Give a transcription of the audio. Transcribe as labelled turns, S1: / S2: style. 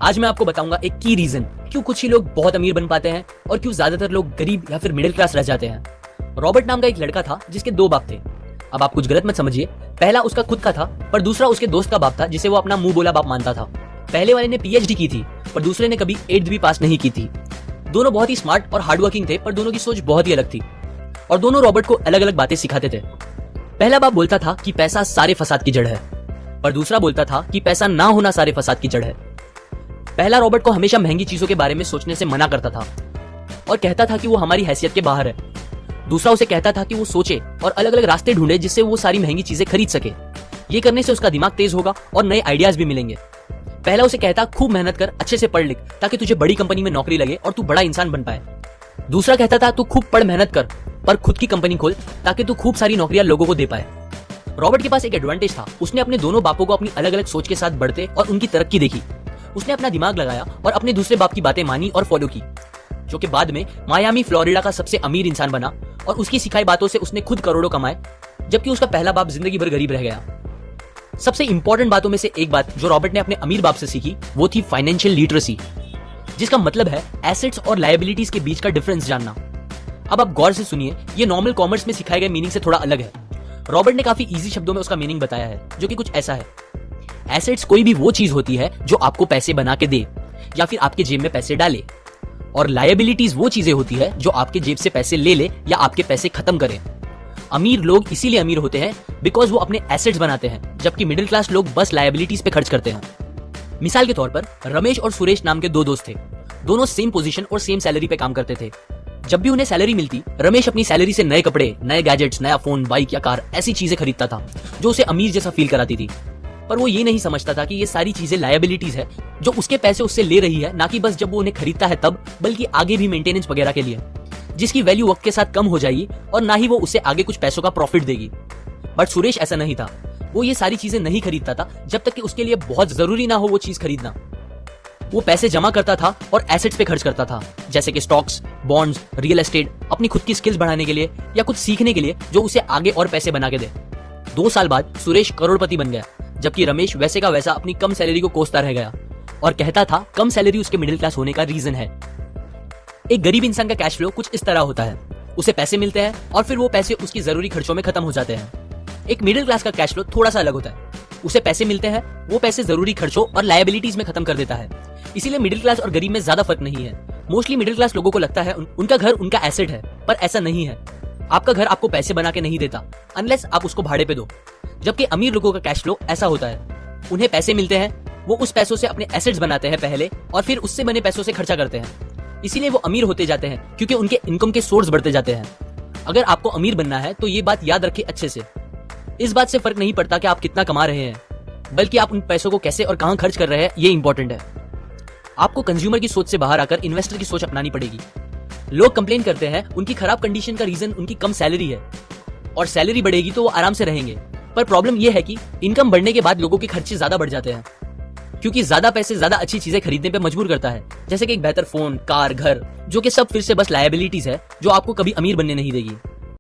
S1: आज मैं आपको बताऊंगा एक की रीजन क्यों कुछ ही लोग बहुत अमीर बन पाते हैं और क्यों ज्यादातर लोग गरीब या फिर मिडिल क्लास रह जाते हैं। रॉबर्ट नाम का एक लड़का था जिसके दो बाप थे। अब आप कुछ गलत मत समझिए, पहला उसका खुद का था पर दूसरा उसके दोस्त का बाप था जिसे वो अपना मुंह बोला बाप मानता था। पहले वाले ने पीएचडी की थी पर दूसरे ने कभी 8th भी पास नहीं की थी। दोनों बहुत ही स्मार्ट और हार्डवर्किंग थे पर दोनों की सोच बहुत ही अलग थी और दोनों रॉबर्ट को अलग अलग बातें सिखाते थे। पहला बाप बोलता था कि पैसा सारे फसाद की जड़ है पर दूसरा बोलता था कि पैसा ना होना सारे फसाद की जड़ है। पहला रॉबर्ट को हमेशा महंगी चीजों के बारे में सोचने से मना करता था और कहता था कि वो हमारी हैसियत के बाहर है। दूसरा उसे कहता था कि वो सोचे और अलग अलग रास्ते ढूंढे जिससे वो सारी महंगी चीजें खरीद सके। ये करने से उसका दिमाग तेज होगा और नए आइडियाज भी मिलेंगे। पहला उसे कहता खूब मेहनत कर, अच्छे से पढ़ लिख ताकि तुझे बड़ी कंपनी में नौकरी लगे और तू बड़ा इंसान बन पाए। दूसरा कहता था तू खूब पढ़ मेहनत कर पर खुद की कंपनी खोल ताकि तू खूब सारी नौकरियां लोगों को दे पाए। रॉबर्ट के पास एक एडवांटेज था, उसने अपने दोनों बापों को अपनी अलग अलग सोच के साथ बढ़ते और उनकी तरक्की देखी। उसने अपना दिमाग लगाया और अपने दूसरे बाप की बातें मानी और फॉलो की, जो कि बाद में मायामी फ्लोरिडा का सबसे अमीर इंसान बना और उसकी सिखाई बातों से उसने खुद करोड़ों कमाए, जबकि उसका पहला बाप जिंदगी भर गरीब रह गया। सबसे इंपॉर्टेंट बातों में से एक बात जो रॉबर्ट ने अपने अमीर बाप से सीखी वो थी फाइनेंशियल लिटरेसी, जिसका मतलब है एसेट्स और लायबिलिटीज के बीच का डिफरेंस जानना। अब आप गौर से सुनिए, ये नॉर्मल कॉमर्स में सिखाए गए मीनिंग से थोड़ा अलग है। रॉबर्ट ने काफी इजी शब्दों में उसका मीनिंग बताया है, जो कि कुछ ऐसा है। एसेट्स कोई भी वो चीज होती है जो आपको पैसे बना के दे या फिर आपके जेब में पैसे डाले, और लायबिलिटीज वो चीजें होती है जो आपके जेब से पैसे ले ले या आपके पैसे खत्म करे। अमीर लोग इसीलिए अमीर होते हैं बिकॉज वो अपने एसेट्स बनाते हैं, जबकि मिडिल क्लास लोग बस लायबिलिटीज पे खर्च करते हैं। मिसाल के तौर पर रमेश और सुरेश नाम के दो दोस्त थे। दोनों सेम पोजीशन और सेम सैलरी पे काम करते थे। जब भी उन्हें सैलरी मिलती, रमेश अपनी सैलरी से नए कपड़े, नए गैजेट्स, नया फोन, बाइक या कार ऐसी चीजें खरीदता था जो उसे अमीर जैसा फील कराती थी। पर वो ये नहीं समझता था कि ये सारी चीजें लायबिलिटीज है जो उसके पैसे उससे ले रही है, ना कि बस जब वो उन्हें खरीदता है तब, बल्कि आगे भी मेंटेनेंस वगैरह के लिए, जिसकी वैल्यू वक्त के साथ कम हो जाएगी और ना ही वो उसे आगे कुछ पैसों का प्रॉफिट देगी। बट सुरेश ऐसा नहीं था। वो ये सारी चीजें नहीं खरीदता था जब तक कि उसके लिए बहुत जरूरी ना हो वो चीज खरीदना। वो पैसे जमा करता था और एसेट्स पे खर्च करता था, जैसे कि स्टॉक्स, बॉन्ड्स, रियल एस्टेट, अपनी खुद की स्किल्स बढ़ाने के लिए या कुछ सीखने के लिए जो उसे आगे और पैसे बना के दे। 2 साल बाद सुरेश करोड़पति बन गया, जबकि रमेश वैसे का वैसा अपनी कम सैलरी को कोसता रह गया और कहता था कम सैलरी उसके मिडिल क्लास होने का रीजन है। एक गरीब इंसान का कैश फ्लो कुछ इस तरह होता है, उसे पैसे मिलते हैं और फिर वो पैसे उसकी जरूरी खर्चों में खत्म हो जाते हैं। एक मिडिल क्लास का कैश फ्लो थोड़ा सा अलग होता है, उसे पैसे मिलते हैं, वो पैसे जरूरी खर्चों और लायबिलिटीज में खत्म कर देता है। इसीलिए मिडिल क्लास और गरीब में ज्यादा फर्क नहीं है। मोस्टली मिडिल क्लास लोगों को लगता है उनका घर उनका एसेट है, पर ऐसा नहीं है। आपका घर आपको पैसे बना के नहीं देता अनलेस आप उसको भाड़े पे दो, जबकि अमीर लोगों का कैश फ्लो ऐसा होता है, उन्हें पैसे मिलते हैं, वो उस पैसों से अपने एसेट्स बनाते हैं पहले और फिर उससे बने पैसों से खर्चा करते हैं। इसीलिए वो अमीर होते जाते हैं क्योंकि उनके इनकम के सोर्स बढ़ते जाते हैं। अगर आपको अमीर बनना है तो ये बात याद रखिए अच्छे से। इस बात से फर्क नहीं पड़ता कि आप कितना कमा रहे हैं, बल्कि आप उन पैसों को कैसे और कहां खर्च कर रहे हैं, ये इंपॉर्टेंट है। आपको कंज्यूमर की सोच से बाहर आकर इन्वेस्टर की सोच अपनानी पड़ेगी। लोग कंप्लेन करते हैं उनकी खराब कंडीशन का रीजन उनकी कम सैलरी है, और सैलरी बढ़ेगी तो वो आराम से रहेंगे। पर प्रॉब्लम यह है कि इनकम बढ़ने के बाद लोगों के खर्चे ज्यादा बढ़ जाते हैं, क्योंकि ज्यादा पैसे ज्यादा अच्छी चीजें खरीदने पे मजबूर करता है, जैसे कि एक बेहतर फोन, कार, घर, जो कि सब फिर से बस लायबिलिटीज है जो आपको कभी अमीर बनने नहीं देगी।